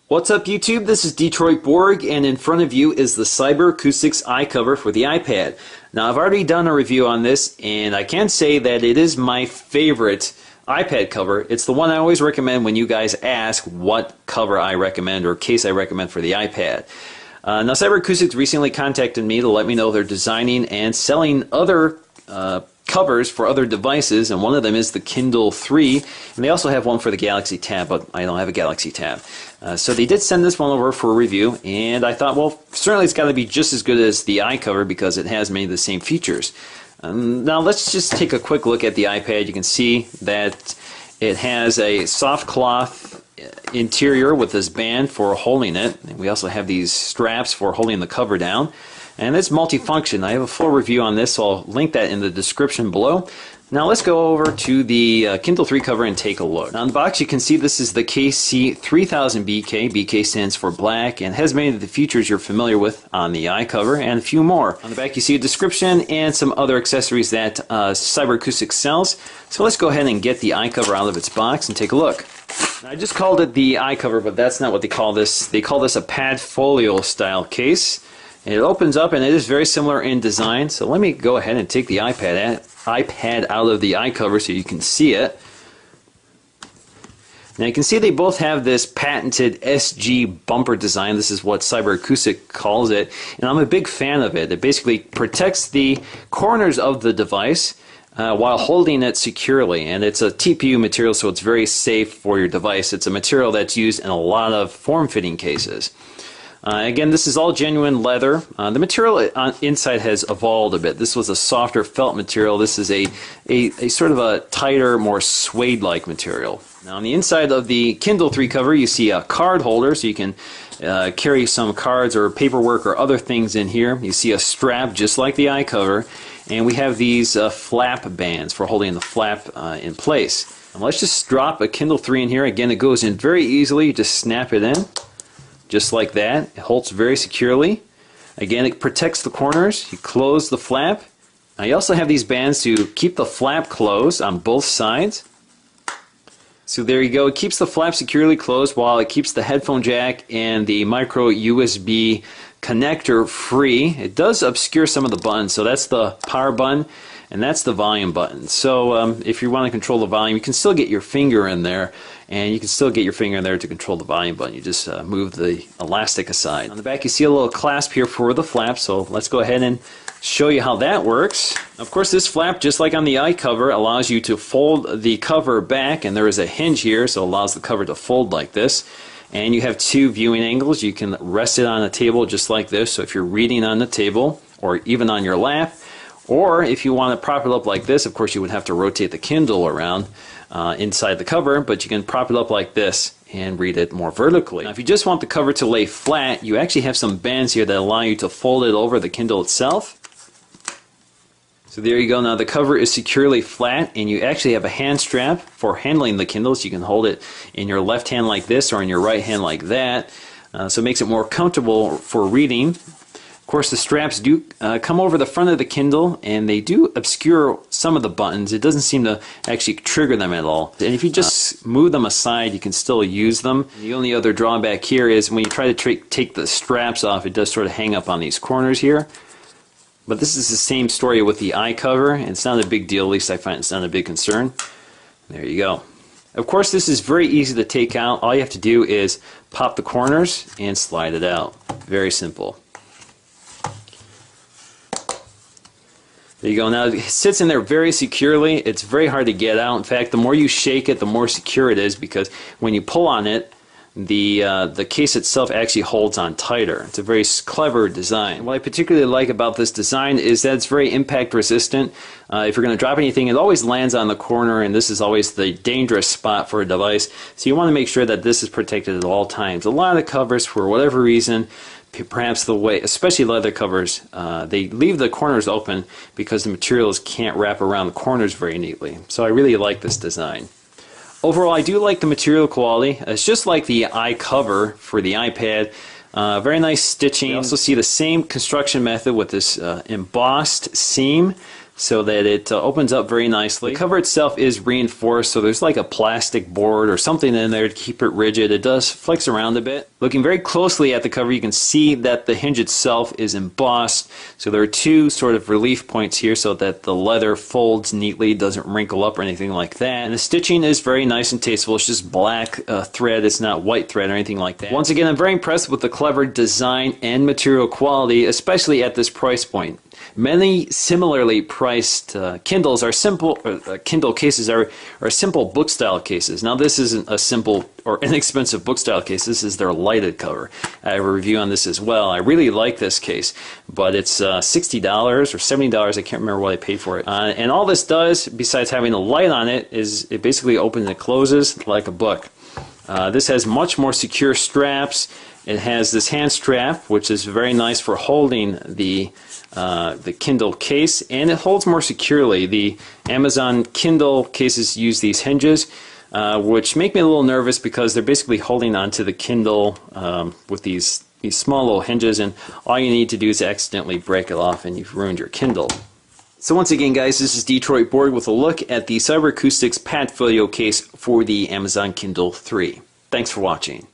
What's up YouTube? This is Detroit Borg, and in front of you is the Accoustics iCover for the iPad. Now I've already done a review on this, and I can say that it is my favorite iPad cover. It's the one I always recommend when you guys ask what cover I recommend or case I recommend for the iPad. Now Accoustics recently contacted me to let me know they're designing and selling other covers for other devices, and one of them is the Kindle 3, and they also have one for the Galaxy Tab, but I don't have a Galaxy Tab. So they did send this one over for a review, and I thought, well, certainly it's got to be just as good as the iCover because it has many of the same features. Now let's just take a quick look at the iPad. You can see that it has a soft cloth interior with this band for holding it, and we also have these straps for holding the cover down. And it's multifunction. I have a full review on this, so I'll link that in the description below. Now let's go over to the Kindle 3 cover and take a look. Now on the box you can see this is the KC3000BK. BK stands for black and has many of the features you're familiar with on the iCover and a few more. On the back you see a description and some other accessories that Accoustics sells. So let's go ahead and get the iCover out of its box and take a look. Now, I just called it the iCover, but that's not what they call this. They call this a Padfolio style case. It opens up and it is very similar in design. So let me go ahead and take the iPad out of the iCover so you can see it. Now you can see they both have this patented SG bumper design. This is what Acoustics calls it, and I'm a big fan of it. It basically protects the corners of the device while holding it securely, and it's a TPU material, so it's very safe for your device. It's a material that's used in a lot of form-fitting cases. Again, this is all genuine leather. The material inside has evolved a bit. This was a softer felt material. This is a sort of a tighter, more suede-like material. Now on the inside of the Kindle 3 cover you see a card holder, so you can carry some cards or paperwork or other things in here. You see a strap just like the iCover, and we have these flap bands for holding the flap in place. Now let's just drop a Kindle 3 in here. Again, it goes in very easily. You just snap it in. Just like that. It holds very securely. Again, it protects the corners. You close the flap. Now you also have these bands to keep the flap closed on both sides. So there you go. It keeps the flap securely closed while it keeps the headphone jack and the micro USB connector free. It does obscure some of the buttons. So that's the power button and that's the volume button. So if you want to control the volume, you can still get your finger in there, and you can still get your finger in there to control the volume button. You just move the elastic aside. On the back you see a little clasp here for the flap, so let's go ahead and show you how that works. Of course, this flap, just like on the iCover, allows you to fold the cover back, and there is a hinge here, so it allows the cover to fold like this. And you have two viewing angles. You can rest it on a table just like this, so if you're reading on the table or even on your lap, or if you want to prop it up like this, of course you would have to rotate the Kindle around inside the cover, but you can prop it up like this and read it more vertically. Now if you just want the cover to lay flat, you actually have some bands here that allow you to fold it over the Kindle itself. So there you go. Now the cover is securely flat, and you actually have a hand strap for handling the Kindle, so you can hold it in your left hand like this or in your right hand like that. So it makes it more comfortable for reading. Of course, the straps do come over the front of the Kindle, and they do obscure some of the buttons. It doesn't seem to actually trigger them at all. And if you just move them aside, you can still use them. The only other drawback here is when you try to take the straps off, it does sort of hang up on these corners here. But this is the same story with the iCover, and it's not a big deal. At least I find it's not a big concern. There you go. Of course, this is very easy to take out. All you have to do is pop the corners and slide it out. Very simple. There you go. Now it sits in there very securely. It's very hard to get out. In fact, the more you shake it, the more secure it is, because when you pull on it, the case itself actually holds on tighter. It's a very clever design. What I particularly like about this design is that it's very impact resistant. If you're going to drop anything, it always lands on the corner, and this is always the dangerous spot for a device. So you want to make sure that this is protected at all times. A lot of covers, for whatever reason, perhaps the way, especially leather covers, they leave the corners open because the materials can't wrap around the corners very neatly. So I really like this design. Overall, I do like the material quality. It's just like the iCover for the iPad. Very nice stitching. You also see the same construction method with this embossed seam so that it opens up very nicely. The cover itself is reinforced, so there's like a plastic board or something in there to keep it rigid. It does flex around a bit. Looking very closely at the cover, you can see that the hinge itself is embossed, so there are two sort of relief points here so that the leather folds neatly, doesn't wrinkle up or anything like that. And the stitching is very nice and tasteful. It's just black thread, it's not white thread or anything like that. Once again, I'm very impressed with the clever design and material quality, especially at this price point. Many similarly priced Kindles are simple, Kindle cases are simple book style cases. Now this isn't a simple or inexpensive book style case, this is their lighted cover. I have a review on this as well. I really like this case, but it's $60 or $70, I can't remember what I paid for it. And all this does, besides having a light on it, is it basically opens and closes like a book. This has much more secure straps. It has this hand strap, which is very nice for holding the Kindle case, and it holds more securely. The Amazon Kindle cases use these hinges, which make me a little nervous because they're basically holding onto the Kindle with these small little hinges, and all you need to do is accidentally break it off and you've ruined your Kindle. So once again, guys, this is Detroit Board with a look at the Cyber Acoustics patent folio case for the Amazon Kindle 3. Thanks for watching.